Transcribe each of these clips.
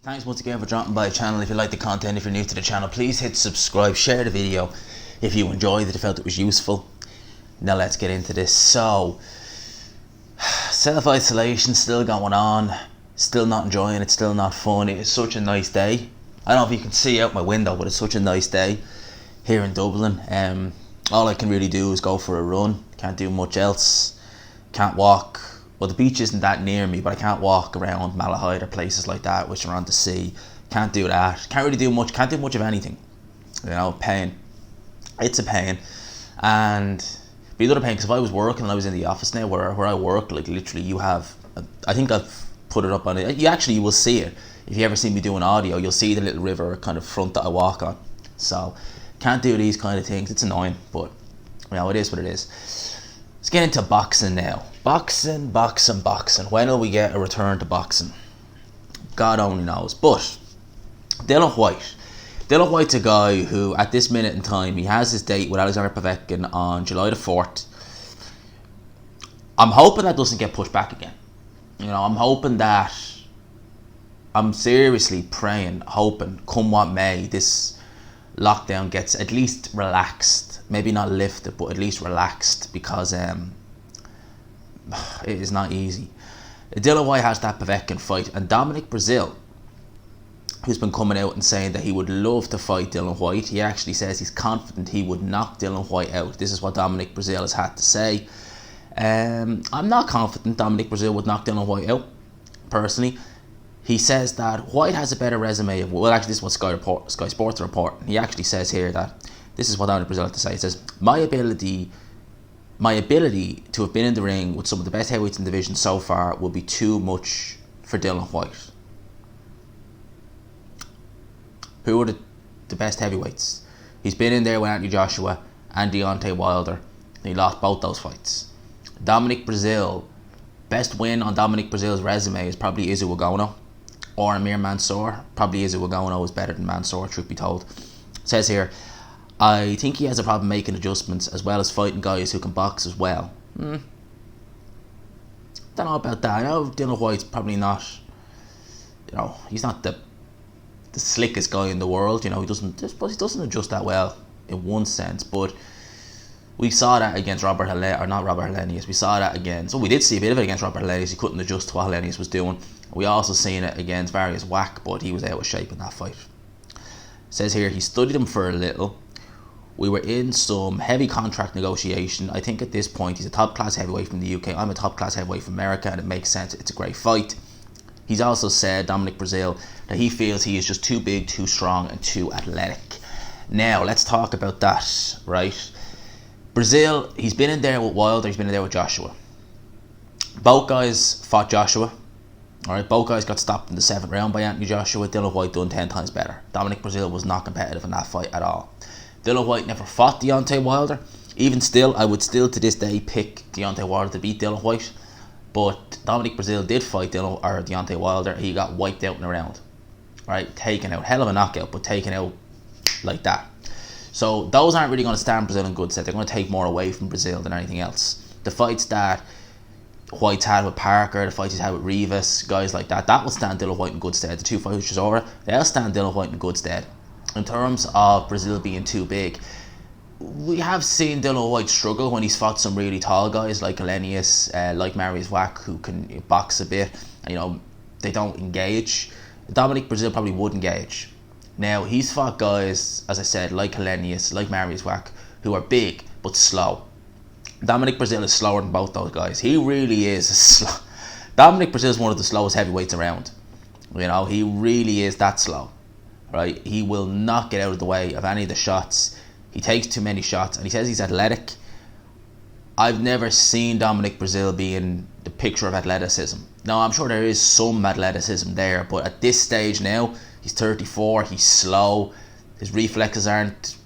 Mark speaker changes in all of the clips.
Speaker 1: Thanks once again for dropping by the channel. If you like the content, if you're new to the channel, please hit subscribe, share the video if you enjoyed it, if you felt it was useful. Now let's get into this. So, self-isolation still going on, still not enjoying it, still not fun. It is such a nice day. I don't know if you can see out my window, but it's such a nice day here in Dublin. All I can really do is go for a run. Can't do much else. Can't walk. Well, the beach isn't that near me, but I can't walk around Malahide or places like that which are on the sea. Can't do that. Can't really do much. Can't do much of anything. You know, pain. It's a pain. And the other pain, because if I was working and I was in the office now where I work, like literally you have, I think I've put it up on it. You will see it. If you ever see me doing audio, you'll see the little river kind of front that I walk on. So, can't do these kind of things. It's annoying, but you know, it is what it is. Let's get into boxing now. Boxing. When will we get a return to boxing? God only knows. But Dillian Whyte. Dillian Whyte's a guy who, at this minute in time, he has his date with Alexander Povetkin on July the 4th. I'm hoping that doesn't get pushed back again. You know, I'm seriously praying, hoping, come what may, this lockdown gets at least relaxed. Maybe not lifted, but at least relaxed, because it is not easy. Dillian Whyte has that Povetkin fight, and Dominic Breazeale, who's been coming out and saying that he would love to fight Dillian Whyte. He actually says he's confident he would knock Dillian Whyte out. This is what Dominic Breazeale has had to say. I'm not confident Dominic Breazeale would knock Dillian Whyte out, personally. He says that Whyte has a better resume. Well, actually, this is what Sky Sports are reporting. He actually says here that, this is what Dominic Breazeale had to say. He says, my ability to have been in the ring with some of the best heavyweights in the division so far will be too much for Dillian Whyte. Who are the best heavyweights? He's been in there with Anthony Joshua and Deontay Wilder, and he lost both those fights. Dominic Breazeale, best win on Dominic Breazeale's resume is probably Izzy Wagono or Amir Mansour. Probably Izzy Wagono is better than Mansour, truth be told. It says here, I think he has a problem making adjustments as well as fighting guys who can box as well. Don't know about that. I know Dillian Whyte's probably not, you know, he's not the slickest guy in the world. You know, he doesn't adjust that well in one sense, but we saw that against we saw that against, we did see a bit of it against Robert Hellenius. He couldn't adjust to what Hellenius was doing. We also seen it against Various Whack, but he was out of shape in that fight. It says here, he studied him for a little. We were in some heavy contract negotiation. I think at this point he's a top class heavyweight from the UK. I'm a top class heavyweight from America, and it makes sense. It's a great fight. He's also said, Dominic Breazeale, that he feels he is just too big, too strong, and too athletic. Now, let's talk about that, right? Breazeale, he's been in there with Wilder, he's been in there with Joshua. Both guys fought Joshua. Alright, both guys got stopped in the 7th round by Anthony Joshua. Dillian Whyte done 10 times better. Dominic Breazeale was not competitive in that fight at all. Dillian Whyte never fought Deontay Wilder. Even still, I would still to this day pick Deontay Wilder to beat Dillian Whyte. But Dominic Breazeale did fight Deontay Wilder. He got wiped out in a round. Right, taken out. Hell of a knockout, but taken out like that. So those aren't really going to stand Breazeale in good stead. They're going to take more away from Breazeale than anything else. The fights that Whyte's had with Parker, the fights he's had with Rivas, guys like that, that will stand Dillian Whyte in good stead. The two fights which is over, they'll stand Dillian Whyte in good stead. In terms of Breazeale being too big, we have seen Dillian Whyte struggle when he's fought some really tall guys like Hellenius, like Marius Wack, who can box a bit. You know, they don't engage. Dominic Breazeale probably would engage. Now, he's fought guys, as I said, like Hellenius, like Marius Wack, who are big but slow. Dominic Breazeale is slower than both those guys. He really is slow. Dominic Breazeale is one of the slowest heavyweights around. You know, he really is that slow. Right? He will not get out of the way of any of the shots. He takes too many shots, and he says he's athletic. I've never seen Dominic Breazeale being the picture of athleticism. Now, I'm sure there is some athleticism there, but at this stage now, he's 34, he's slow, his reflexes aren't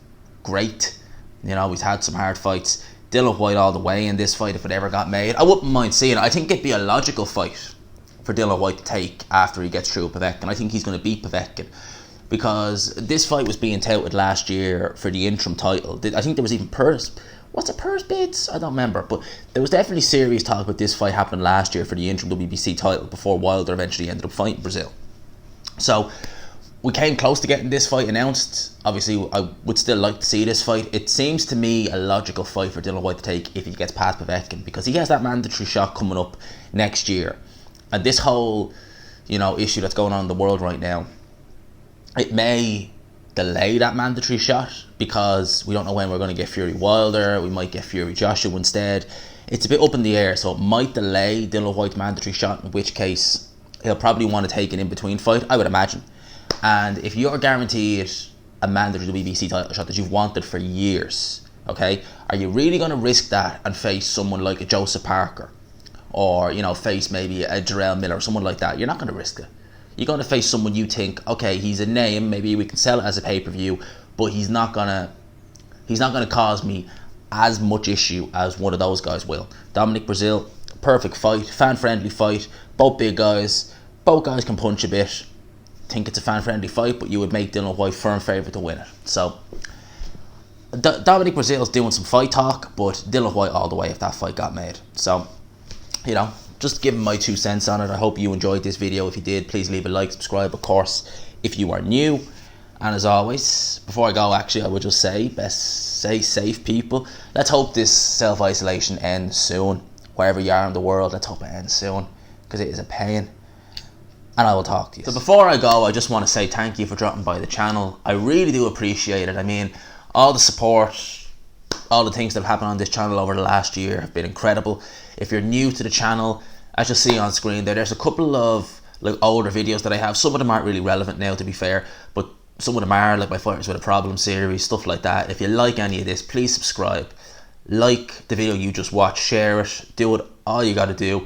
Speaker 1: great. You know, he's had some hard fights. Dillian Whyte all the way in this fight if it ever got made. I wouldn't mind seeing it. I think it'd be a logical fight for Dillian Whyte to take after he gets through with Povetkin. I think he's going to beat Povetkin, because this fight was being touted last year for the interim title. I think there was even purse bids? I don't remember, but there was definitely serious talk about this fight happening last year for the interim WBC title before Wilder eventually ended up fighting Breazeale. So we came close to getting this fight announced. Obviously, I would still like to see this fight. It seems to me a logical fight for Dillian Whyte to take if he gets past Povetkin, because he has that mandatory shot coming up next year. And this whole, issue that's going on in the world right now, it may delay that mandatory shot because we don't know when we're going to get Fury Wilder. We might get Fury Joshua instead. It's a bit up in the air, so it might delay Dillian Whyte's mandatory shot, in which case he'll probably want to take an in-between fight, I would imagine. And if you're guaranteed a mandatory WBC title shot that you've wanted for years, okay, are you really going to risk that and face someone like a Joseph Parker, or face maybe a Jarrell Miller or someone like that? You're not going to risk it. You're going to face someone you think, okay, he's a name, maybe we can sell it as a pay-per-view, but he's not gonna cause me as much issue as one of those guys will. Dominic, Breazeale, perfect fight, fan-friendly fight, both big guys, both guys can punch a bit. Think it's a fan-friendly fight, but you would make Dillian Whyte firm favourite to win it. So Dominic Breazeale's doing some fight talk, but Dillian Whyte all the way if that fight got made. So, just giving my 2 cents on it. I hope you enjoyed this video. If you did, please leave a like, subscribe, of course, if you are new. And as always, before I go, actually, I would just say, best stay safe, people. Let's hope this self-isolation ends soon. Wherever you are in the world, let's hope it ends soon, because it is a pain. And I will talk to you. So before I go, I just want to say thank you for dropping by the channel. I really do appreciate it. I mean, all the support, all the things that have happened on this channel over the last year have been incredible. If you're new to the channel, as you see on screen there's a couple of older videos that I have. Some of them aren't really relevant now, to be fair, but some of them are, like my Fighters with a Problem series, stuff like that. If you like any of this, please subscribe, like the video you just watched, share it, do it, all you gotta do.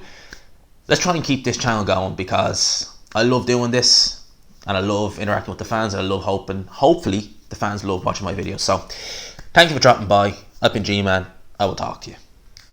Speaker 1: Let's try and keep this channel going, because I love doing this and I love interacting with the fans, and I love hopefully the fans love watching my videos. So thank you for dropping by. I've been G-Man. I will talk to you.